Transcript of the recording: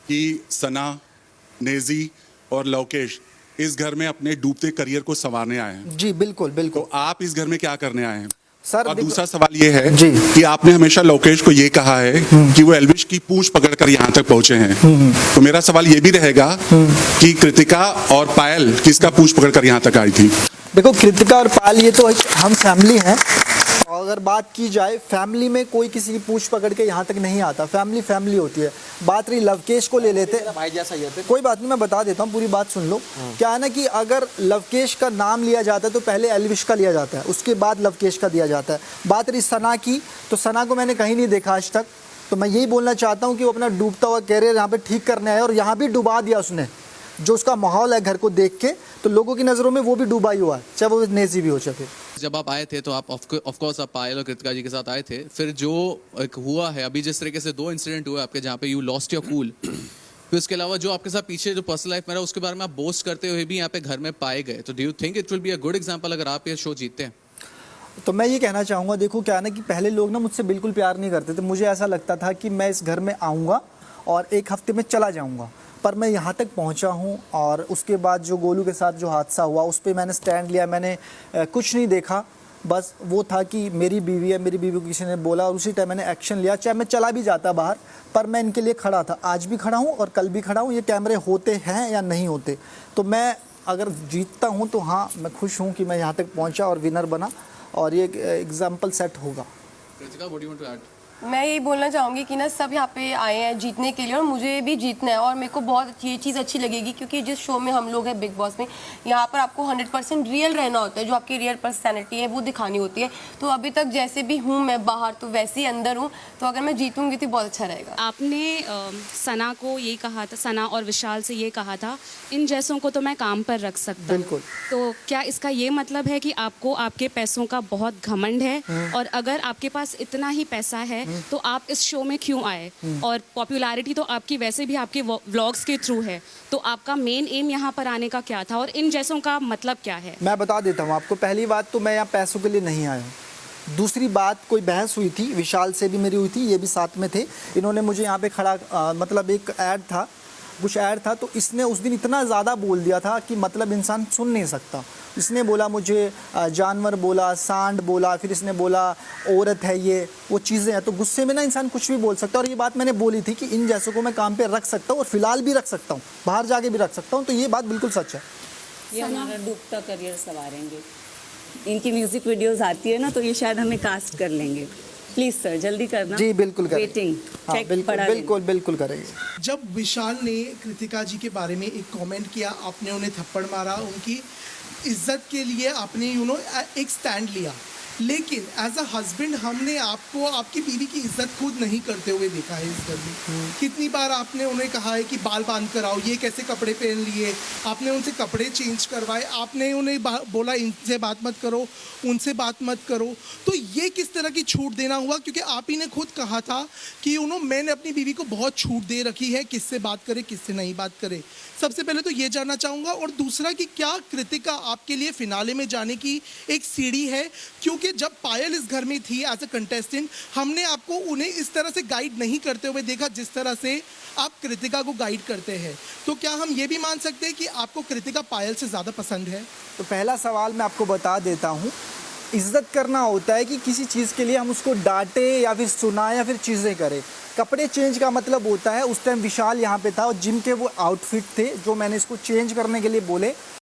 कि सना, नेजी और लवकेश इस घर में अपने डूबते करियर को संवारने आए हैं। जी बिल्कुल बिल्कुल। तो आप इस घर में क्या करने आए हैं? सर और दूसरा सवाल ये है जी। कि आपने हमेशा लवकेश को ये कहा है कि वो एल्विश की पूंछ पकड़कर यहाँ तक पहुंचे हैं। तो मेरा सवाल ये भी रहेगा कि कृतिका और पायल किसका पूंछ पकड़कर यहाँ तक आई थी? देखो, कृतिका और पायल ये तो हम फैमिली हैं, और अगर बात की जाए फैमिली में कोई किसी की पूंछ पकड़ के यहाँ तक नहीं आता। फैमिली फैमिली होती है। बात रही लवकेश को ले लेते, भाई जैसा ही है कोई बात नहीं, मैं बता देता हूँ, पूरी बात सुन लो। क्या है ना कि अगर लवकेश का नाम लिया जाता है तो पहले एल्विश का लिया जाता है, उसके बाद लवकेश का दिया जाता है। बात रही सना की, तो सना को मैंने कहीं नहीं देखा आज तक। तो मैं यही बोलना चाहता हूँ कि वो अपना डूबता हुआ कैरियर यहाँ पे ठीक करने आया, और यहाँ भी डुबा दिया उसने। जो उसका माहौल है घर को देख के, तो लोगों की नज़रों में वो भी डूबा ही हुआ है, चाहे वो नेजी भी हो। चाहे फिर जब आप आए थे तो आप ऑफ कोर्स आप पायल और कृतिका जी के साथ आए थे। फिर जो एक हुआ है अभी, जिस तरीके से 2 इंसिडेंट हुए आपके जहाँ पे यू लॉस्ट योर कूल, फिर उसके अलावा जो आपके साथ पीछे जो पर्सनल लाइफ में रहा उसके बारे में आप बोस्ट करते हुए भी यहाँ पे घर में पाए गए, तो do you think it will be a good example अगर आप ये शो जीतते हैं? तो मैं ये कहना चाहूँगा, देखो क्या है ना कि पहले लोग ना मुझसे बिल्कुल प्यार नहीं करते थे। मुझे ऐसा लगता था कि मैं इस घर में आऊँगा और 1 हफ्ते में चला जाऊँगा, पर मैं यहाँ तक पहुँचा हूँ। और उसके बाद जो गोलू के साथ जो हादसा हुआ उस पर मैंने स्टैंड लिया। मैंने कुछ नहीं देखा, बस वो था कि मेरी बीवी है, मेरी बीवी को किसी ने बोला और उसी टाइम मैंने एक्शन लिया। चाहे मैं चला भी जाता बाहर, पर मैं इनके लिए खड़ा था। आज भी खड़ा हूँ और कल भी खड़ा हूँ। ये कैमरे होते हैं या नहीं होते, तो मैं अगर जीतता हूँ तो हाँ, मैं खुश हूँ कि मैं यहाँ तक पहुँचा और विनर बना, और ये एग्जाम्पल सेट होगा। Kritika, what do you want to add? मैं यही बोलना चाहूँगी कि ना सब यहाँ पे आए हैं जीतने के लिए, और मुझे भी जीतना है। और मेरे को बहुत ये चीज़ अच्छी लगेगी, क्योंकि जिस शो में हम लोग हैं बिग बॉस में, यहाँ पर आपको 100% रियल रहना होता है। जो आपकी रियल पर्सनैलिटी है वो दिखानी होती है। तो अभी तक जैसे भी हूँ मैं बाहर, तो वैसे ही अंदर हूँ। तो अगर मैं जीतूंगी तो बहुत अच्छा रहेगा। आपने सना को ये कहा था, सना और विशाल से ये कहा था, इन जैसों को तो मैं काम पर रख सकता हूँ। बिल्कुल। तो क्या इसका ये मतलब है कि आपको आपके पैसों का बहुत घमंड है? और अगर आपके पास इतना ही पैसा है तो आप इस शो में क्यों आए? और पॉपुलैरिटी तो आपकी वैसे भी आपके व्लॉग्स के थ्रू है, तो आपका मेन एम यहाँ पर आने का क्या था और इन जैसों का मतलब क्या है? मैं बता देता हूँ आपको। पहली बात तो मैं यहाँ पैसों के लिए नहीं आया हूँ। दूसरी बात, कोई बहस हुई थी, विशाल से भी मेरी हुई थी, ये भी साथ में थे। इन्होंने मुझे यहाँ पे खड़ा मतलब एक ऐड था, कुछ ऐड था, तो इसने उस दिन इतना ज़्यादा बोल दिया था कि मतलब इंसान सुन नहीं सकता। इसने बोला मुझे जानवर बोला, सांड बोला, फिर इसने बोला औरत है, ये वो चीज़ें हैं। तो गुस्से में ना इंसान कुछ भी बोल सकता है। और ये बात मैंने बोली थी कि इन जैसों को मैं काम पे रख सकता हूँ, और फिलहाल भी रख सकता हूँ, बाहर जाके भी रख सकता हूँ। तो ये बात बिल्कुल सच है। ये हमारा डूबता करियर संवारेंगे। इनकी म्यूजिक वीडियोस आती है ना, तो ये शायद हमें कास्ट कर लेंगे। प्लीज सर जल्दी करना। जी बिल्कुल करेंगे। वेटिंग हाँ, चेक बिल्कुल पड़ा बिल्कुल बिल्कुल करेंगे। जब विशाल ने कृतिका जी के बारे में एक कमेंट किया, आपने उन्हें थप्पड़ मारा, उनकी इज्जत के लिए आपने एक स्टैंड लिया, लेकिन एज अ हस्बैंड हमने आपको आपकी बीवी की इज्जत खुद नहीं करते हुए देखा है इस घर में। कितनी बार आपने उन्हें कहा है कि बाल बांध कर आओ, ये कैसे कपड़े पहन लिए, आपने उनसे कपड़े चेंज करवाए, आपने उन्हें बोला इनसे बात मत करो, उनसे बात मत करो। तो ये किस तरह की छूट देना हुआ? क्योंकि आप ही ने खुद कहा था कि मैंने अपनी बीवी को बहुत छूट दे रखी है, किससे बात करे किससे नहीं बात करे। सबसे पहले तो ये जानना चाहूँगा, और दूसरा कि क्या कृतिका आपके लिए फिनाले में जाने की एक सीढ़ी है? क्योंकि जब पायल इस घर में थी एज अ कंटेस्टेंट, हमने आपको उन्हें इस तरह से गाइड नहीं करते हुए देखा जिस तरह से आप कृतिका को गाइड करते हैं। तो क्या हम ये भी मान सकते हैं कि आपको कृतिका पायल से ज़्यादा पसंद है? तो पहला सवाल मैं आपको बता देता हूँ। इज्जत करना होता है कि किसी चीज़ के लिए हम उसको डांटे या फिर सुनाए या फिर चीज़ें करें। कपड़े चेंज का मतलब होता है, उस टाइम विशाल यहाँ पे था और जिम के वो आउटफिट थे जो मैंने इसको चेंज करने के लिए बोले,